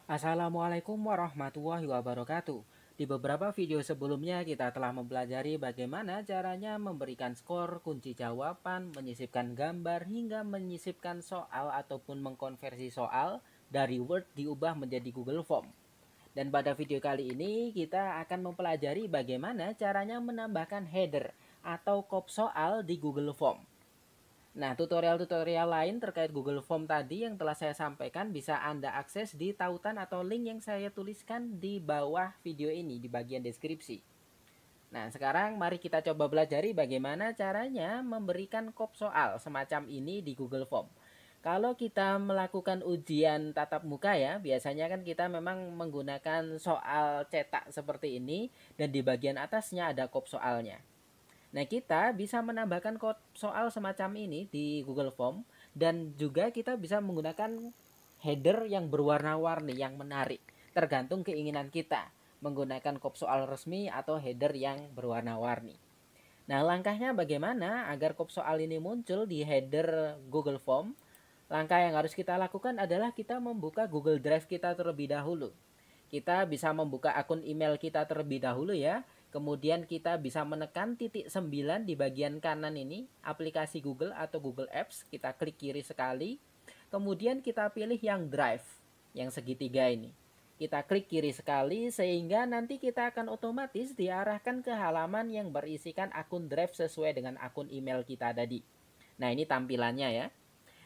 Assalamualaikum warahmatullahi wabarakatuh. Di beberapa video sebelumnya kita telah mempelajari bagaimana caranya memberikan skor, kunci jawaban, menyisipkan gambar, hingga menyisipkan soal ataupun mengkonversi soal dari Word diubah menjadi Google Form. Dan pada video kali ini kita akan mempelajari bagaimana caranya menambahkan header atau kop soal di Google Form. Nah, tutorial-tutorial lain terkait Google Form tadi yang telah saya sampaikan bisa Anda akses di tautan atau link yang saya tuliskan di bawah video ini di bagian deskripsi. Nah, sekarang mari kita coba pelajari bagaimana caranya memberikan kop soal semacam ini di Google Form. Kalau kita melakukan ujian tatap muka ya, biasanya kan kita memang menggunakan soal cetak seperti ini dan di bagian atasnya ada kop soalnya. Nah, kita bisa menambahkan soal semacam ini di Google Form dan juga kita bisa menggunakan header yang berwarna-warni yang menarik, tergantung keinginan kita menggunakan kop soal resmi atau header yang berwarna-warni. Nah, langkahnya bagaimana agar kop soal ini muncul di header Google Form? Langkah yang harus kita lakukan adalah kita membuka Google Drive kita terlebih dahulu. Kita bisa membuka akun email kita terlebih dahulu ya. Kemudian kita bisa menekan titik 9 di bagian kanan ini, aplikasi Google atau Google Apps. Kita klik kiri sekali. Kemudian kita pilih yang Drive, yang segitiga ini. Kita klik kiri sekali sehingga nanti kita akan otomatis diarahkan ke halaman yang berisikan akun Drive sesuai dengan akun email kita tadi. Nah, ini tampilannya ya.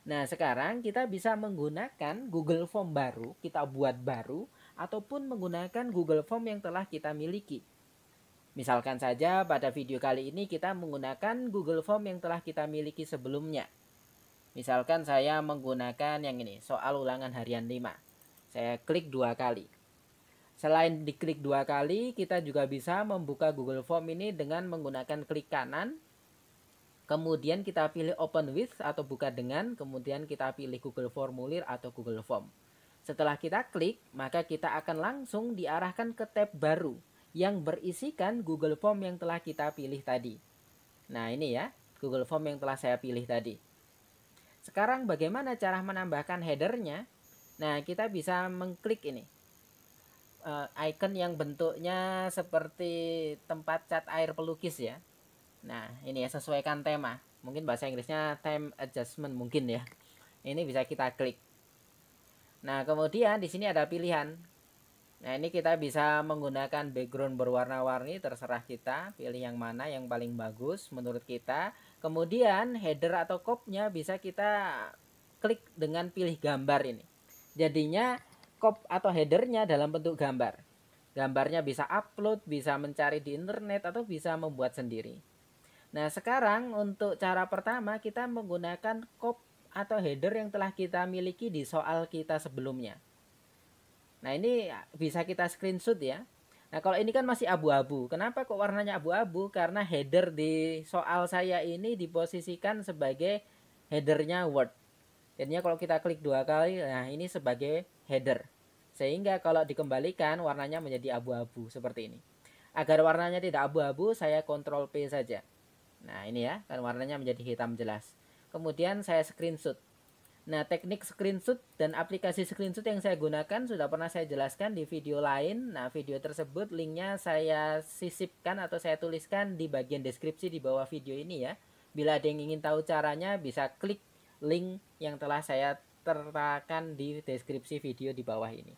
Nah, sekarang kita bisa menggunakan Google Form baru, kita buat baru, ataupun menggunakan Google Form yang telah kita miliki. Misalkan saja pada video kali ini kita menggunakan Google Form yang telah kita miliki sebelumnya. Misalkan saya menggunakan yang ini, soal ulangan harian 5. Saya klik 2 kali. Selain diklik 2 kali, kita juga bisa membuka Google Form ini dengan menggunakan klik kanan. Kemudian kita pilih open with atau buka dengan, kemudian kita pilih Google Formulir atau Google Form. Setelah kita klik, maka kita akan langsung diarahkan ke tab baru yang berisikan Google Form yang telah kita pilih tadi. Nah, ini ya, Google Form yang telah saya pilih tadi. Sekarang bagaimana cara menambahkan headernya? Nah, kita bisa mengklik ini. Icon yang bentuknya seperti tempat cat air pelukis ya. Nah, ini ya, sesuaikan tema. Mungkin bahasa Inggrisnya theme adjustment mungkin ya. Ini bisa kita klik. Nah, kemudian di sini ada pilihan. Nah, ini kita bisa menggunakan background berwarna-warni, terserah kita pilih yang mana yang paling bagus menurut kita. Kemudian header atau kopnya bisa kita klik dengan pilih gambar ini. Jadinya kop atau headernya dalam bentuk gambar. Gambarnya bisa upload, bisa mencari di internet atau bisa membuat sendiri. Nah, sekarang untuk cara pertama kita menggunakan kop atau header yang telah kita miliki di soal kita sebelumnya. Nah, ini bisa kita screenshot ya. Nah, kalau ini kan masih abu-abu. Kenapa kok warnanya abu-abu? Karena header di soal saya ini diposisikan sebagai headernya Word. Jadinya kalau kita klik 2 kali, nah ini sebagai header. Sehingga kalau dikembalikan warnanya menjadi abu-abu seperti ini. Agar warnanya tidak abu-abu, saya Ctrl P saja. Nah, ini ya, kan warnanya menjadi hitam jelas. Kemudian saya screenshot. Nah, teknik screenshot dan aplikasi screenshot yang saya gunakan sudah pernah saya jelaskan di video lain. Nah, video tersebut linknya saya sisipkan atau saya tuliskan di bagian deskripsi di bawah video ini ya. Bila ada yang ingin tahu caranya, bisa klik link yang telah saya sertakan di deskripsi video di bawah ini.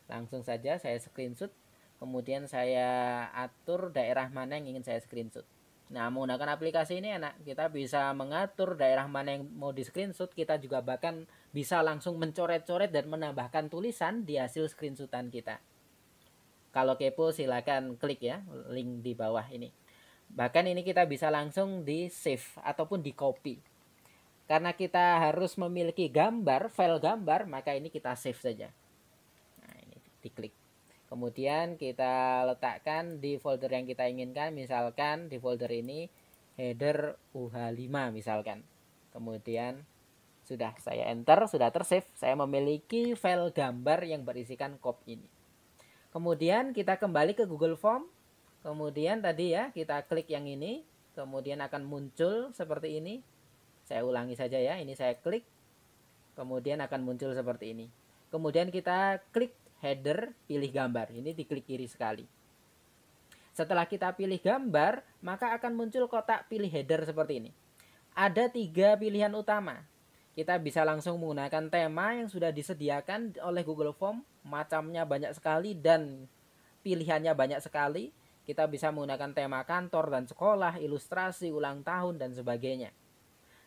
Langsung saja saya screenshot, kemudian saya atur daerah mana yang ingin saya screenshot. Nah, menggunakan aplikasi ini enak. Kita bisa mengatur daerah mana yang mau di screenshot. Kita juga bahkan bisa langsung mencoret-coret dan menambahkan tulisan di hasil screenshotan kita. Kalau kepo silakan klik ya link di bawah ini. Bahkan ini kita bisa langsung di save ataupun di copy. Karena kita harus memiliki gambar, file gambar, maka ini kita save saja. Nah, ini diklik. Kemudian kita letakkan di folder yang kita inginkan, misalkan di folder ini header UH5 misalkan. Kemudian sudah saya enter, sudah tersave, saya memiliki file gambar yang berisikan kop ini. Kemudian kita kembali ke Google Form. Kemudian tadi ya, kita klik yang ini, kemudian akan muncul seperti ini. Saya ulangi saja ya, ini saya klik, kemudian akan muncul seperti ini. Kemudian kita klik header, pilih gambar. Ini diklik kiri sekali. Setelah kita pilih gambar, maka akan muncul kotak pilih header seperti ini. Ada 3 pilihan utama. Kita bisa langsung menggunakan tema yang sudah disediakan oleh Google Form. Macamnya banyak sekali dan pilihannya banyak sekali. Kita bisa menggunakan tema kantor dan sekolah, ilustrasi, ulang tahun, dan sebagainya.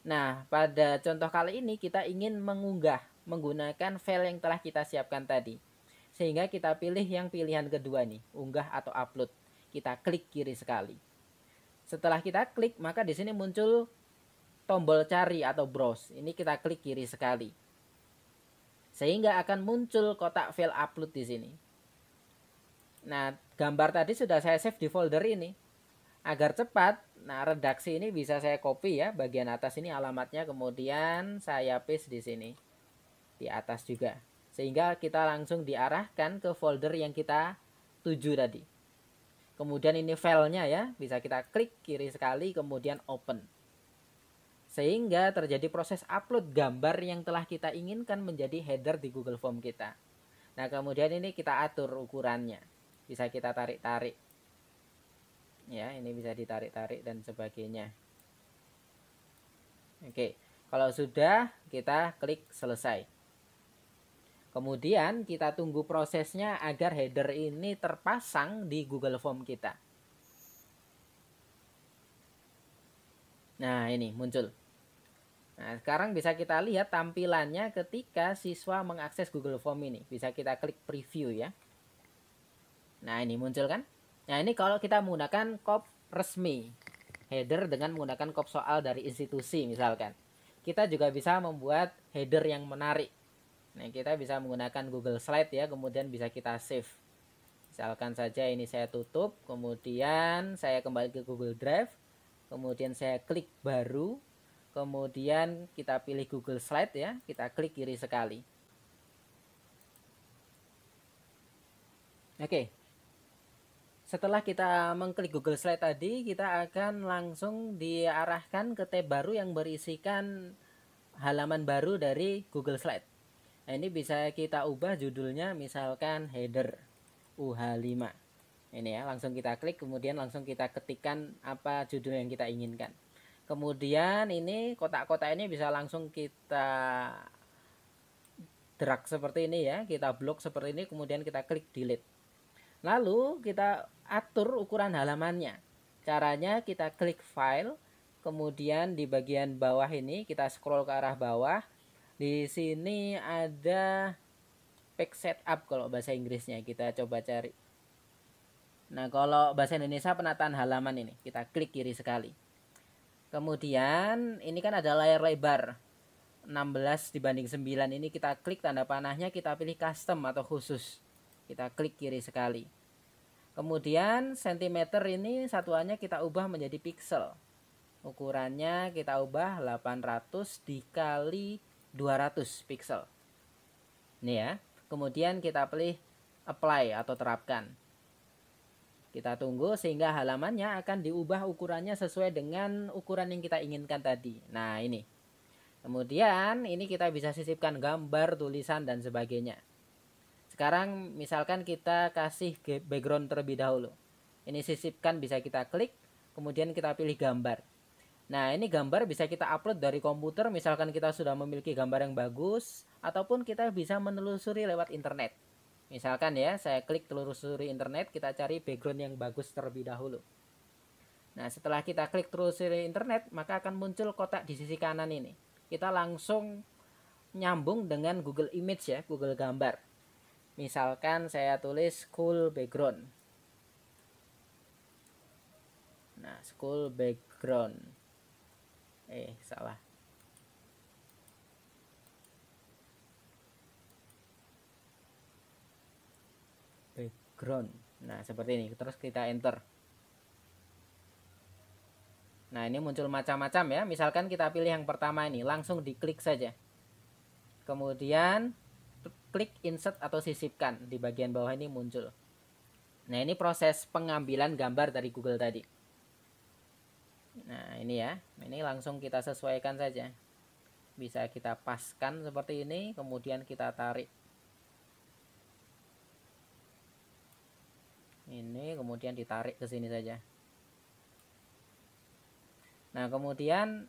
Nah, pada contoh kali ini kita ingin mengunggah menggunakan file yang telah kita siapkan tadi. Sehingga kita pilih yang pilihan kedua nih, unggah atau upload. Kita klik kiri sekali. Setelah kita klik, maka di sini muncul tombol cari atau browse. Ini kita klik kiri sekali. Sehingga akan muncul kotak file upload di sini. Nah, gambar tadi sudah saya save di folder ini. Agar cepat, nah redaksi ini bisa saya copy ya, bagian atas ini alamatnya, kemudian saya paste di sini. Di atas juga. Sehingga kita langsung diarahkan ke folder yang kita tuju tadi. Kemudian ini filenya ya, bisa kita klik kiri sekali, kemudian open. Sehingga terjadi proses upload gambar yang telah kita inginkan menjadi header di Google Form kita. Nah, kemudian ini kita atur ukurannya. Bisa kita tarik-tarik. Ya, ini bisa ditarik-tarik dan sebagainya. Oke, kalau sudah kita klik selesai. Kemudian kita tunggu prosesnya agar header ini terpasang di Google Form kita. Nah, ini muncul. Nah, sekarang bisa kita lihat tampilannya ketika siswa mengakses Google Form ini. Bisa kita klik preview ya. Nah, ini muncul kan? Nah, ini kalau kita menggunakan kop resmi. Header dengan menggunakan kop soal dari institusi misalkan. Kita juga bisa membuat header yang menarik. Nah, kita bisa menggunakan Google Slide ya, kemudian bisa kita save. Misalkan saja ini saya tutup, kemudian saya kembali ke Google Drive, kemudian saya klik baru, kemudian kita pilih Google Slide ya, kita klik kiri sekali. Oke. Setelah kita mengklik Google Slide tadi, kita akan langsung diarahkan ke tab baru yang berisikan halaman baru dari Google Slide. Nah, ini bisa kita ubah judulnya misalkan header UH5. Ini ya, langsung kita klik, kemudian langsung kita ketikkan apa judul yang kita inginkan. Kemudian ini kotak-kotak ini bisa langsung kita drag seperti ini ya, kita blok seperti ini, kemudian kita klik delete. Lalu kita atur ukuran halamannya. Caranya kita klik file, kemudian di bagian bawah ini kita scroll ke arah bawah. Di sini ada page setup kalau bahasa Inggrisnya, kita coba cari. Nah, kalau bahasa Indonesia penataan halaman ini, kita klik kiri sekali. Kemudian ini kan ada layar lebar 16:9, ini kita klik tanda panahnya, kita pilih custom atau khusus. Kita klik kiri sekali. Kemudian cm ini satuannya kita ubah menjadi pixel. Ukurannya kita ubah 800 dikali 200 pixel. Ini ya. Kemudian kita pilih apply atau terapkan. Kita tunggu sehingga halamannya akan diubah ukurannya sesuai dengan ukuran yang kita inginkan tadi. Nah, ini. Kemudian ini kita bisa sisipkan gambar, tulisan, dan sebagainya. Sekarang misalkan kita kasih background terlebih dahulu. Ini sisipkan bisa kita klik, kemudian kita pilih gambar. Nah, ini gambar bisa kita upload dari komputer, misalkan kita sudah memiliki gambar yang bagus, ataupun kita bisa menelusuri lewat internet. Misalkan ya, saya klik telusuri internet, kita cari background yang bagus terlebih dahulu. Nah, setelah kita klik telusuri internet, maka akan muncul kotak di sisi kanan ini. Kita langsung nyambung dengan Google Image ya, Google Gambar. Misalkan saya tulis school background. Nah, school background. Salah. Background. Nah, seperti ini. Terus kita enter. Nah, ini muncul macam-macam ya. Misalkan kita pilih yang pertama ini, langsung diklik saja. Kemudian klik insert atau sisipkan. Di bagian bawah ini muncul. Nah, ini proses pengambilan gambar dari Google tadi. Nah, ini ya. Ini langsung kita sesuaikan saja. Bisa kita paskan seperti ini, kemudian kita tarik. Ini kemudian ditarik ke sini saja. Nah, kemudian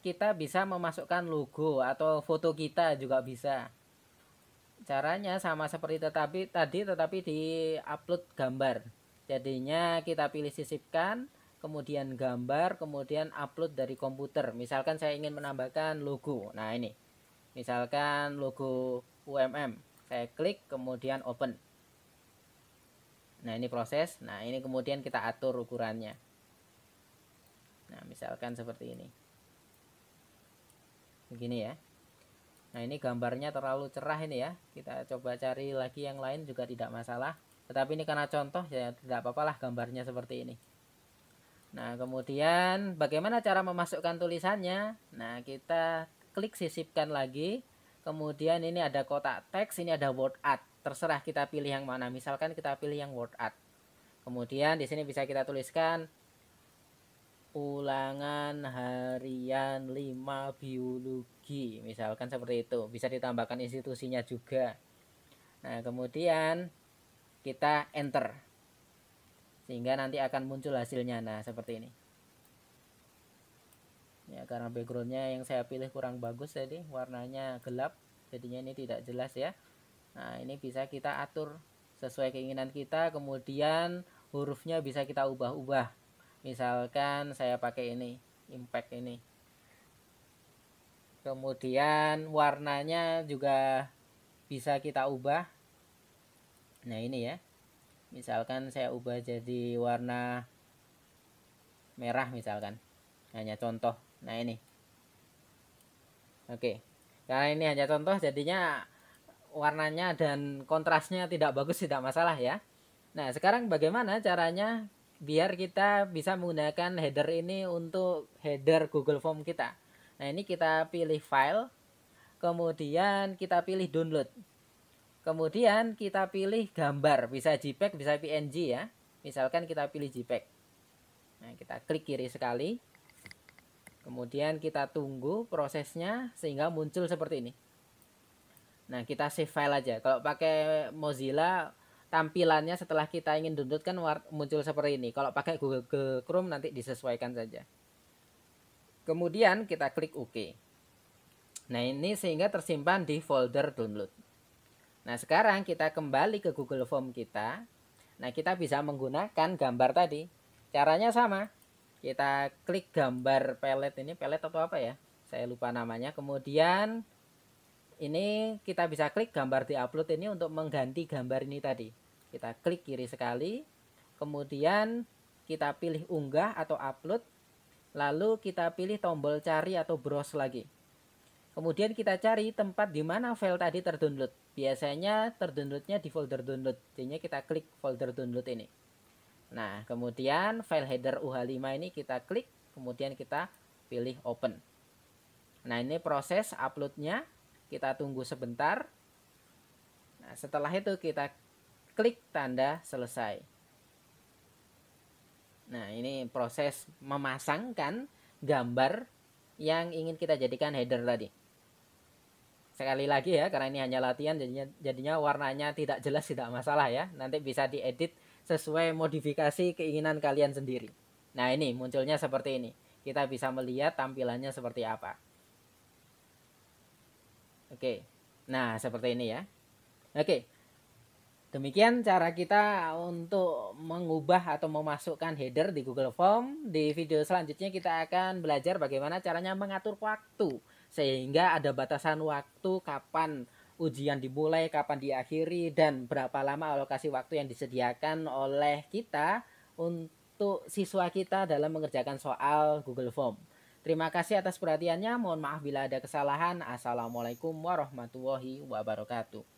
kita bisa memasukkan logo atau foto kita juga bisa. Caranya sama seperti tetapi di upload gambar. Jadinya kita pilih sisipkan, kemudian gambar, kemudian upload dari komputer. Misalkan saya ingin menambahkan logo. Nah, ini. Misalkan logo UMM. Saya klik kemudian open. Nah, ini proses. Nah, ini kemudian kita atur ukurannya. Nah, misalkan seperti ini. Begini ya. Nah, ini gambarnya terlalu cerah ini ya. Kita coba cari lagi yang lain juga tidak masalah. Tetapi ini karena contoh ya tidak apa-apa lah gambarnya seperti ini. Nah, kemudian bagaimana cara memasukkan tulisannya? Nah, kita klik sisipkan lagi. Kemudian ini ada kotak teks, ini ada word art. Terserah kita pilih yang mana. Misalkan kita pilih yang word art. Kemudian di sini bisa kita tuliskan ulangan harian 5 biologi. Misalkan seperti itu. Bisa ditambahkan institusinya juga. Nah, kemudian kita enter. Sehingga nanti akan muncul hasilnya. Nah, seperti ini. Ya, karena backgroundnya yang saya pilih kurang bagus tadi. Warnanya gelap. Jadinya ini tidak jelas ya. Nah, ini bisa kita atur sesuai keinginan kita. Kemudian hurufnya bisa kita ubah-ubah. Misalkan saya pakai ini, impact ini. Kemudian warnanya juga bisa kita ubah. Nah, ini ya. Misalkan saya ubah jadi warna merah misalkan. Hanya contoh. Nah, ini. Oke. Karena ini hanya contoh jadinya warnanya dan kontrasnya tidak bagus, tidak masalah ya. Nah, sekarang bagaimana caranya biar kita bisa menggunakan header ini untuk header Google Form kita. Nah, ini kita pilih file, kemudian kita pilih download. Kemudian kita pilih gambar, bisa JPEG, bisa PNG ya. Misalkan kita pilih JPEG. Nah, kita klik kiri sekali. Kemudian kita tunggu prosesnya sehingga muncul seperti ini. Nah, kita save file aja. Kalau pakai Mozilla, tampilannya setelah kita ingin download kan muncul seperti ini. Kalau pakai Google Chrome nanti disesuaikan saja. Kemudian kita klik OK. Nah, ini sehingga tersimpan di folder download. Nah, sekarang kita kembali ke Google Form kita. Nah, kita bisa menggunakan gambar tadi. Caranya sama. Kita klik gambar pelet ini, pelet atau apa ya? Saya lupa namanya. Kemudian ini kita bisa klik gambar di upload ini untuk mengganti gambar ini tadi. Kita klik kiri sekali. Kemudian kita pilih unggah atau upload. Lalu kita pilih tombol cari atau browse lagi. Kemudian kita cari tempat di mana file tadi terdownload. Biasanya terdownloadnya di folder download. Jadinya kita klik folder download ini. Nah, kemudian file header UH5 ini kita klik. Kemudian kita pilih open. Nah, ini proses uploadnya. Kita tunggu sebentar. Nah, setelah itu kita klik tanda selesai. Nah, ini proses memasangkan gambar yang ingin kita jadikan header tadi. Sekali lagi ya, karena ini hanya latihan jadinya warnanya tidak jelas, tidak masalah ya. Nanti bisa diedit sesuai modifikasi keinginan kalian sendiri. Nah, ini munculnya seperti ini. Kita bisa melihat tampilannya seperti apa. Oke. Nah, seperti ini ya. Oke. Demikian cara kita untuk mengubah atau memasukkan header di Google Form. Di video selanjutnya kita akan belajar bagaimana caranya mengatur waktu. Sehingga ada batasan waktu kapan ujian dimulai, kapan diakhiri, dan berapa lama alokasi waktu yang disediakan oleh kita untuk siswa kita dalam mengerjakan soal Google Form. Terima kasih atas perhatiannya. Mohon maaf bila ada kesalahan. Assalamualaikum warahmatullahi wabarakatuh.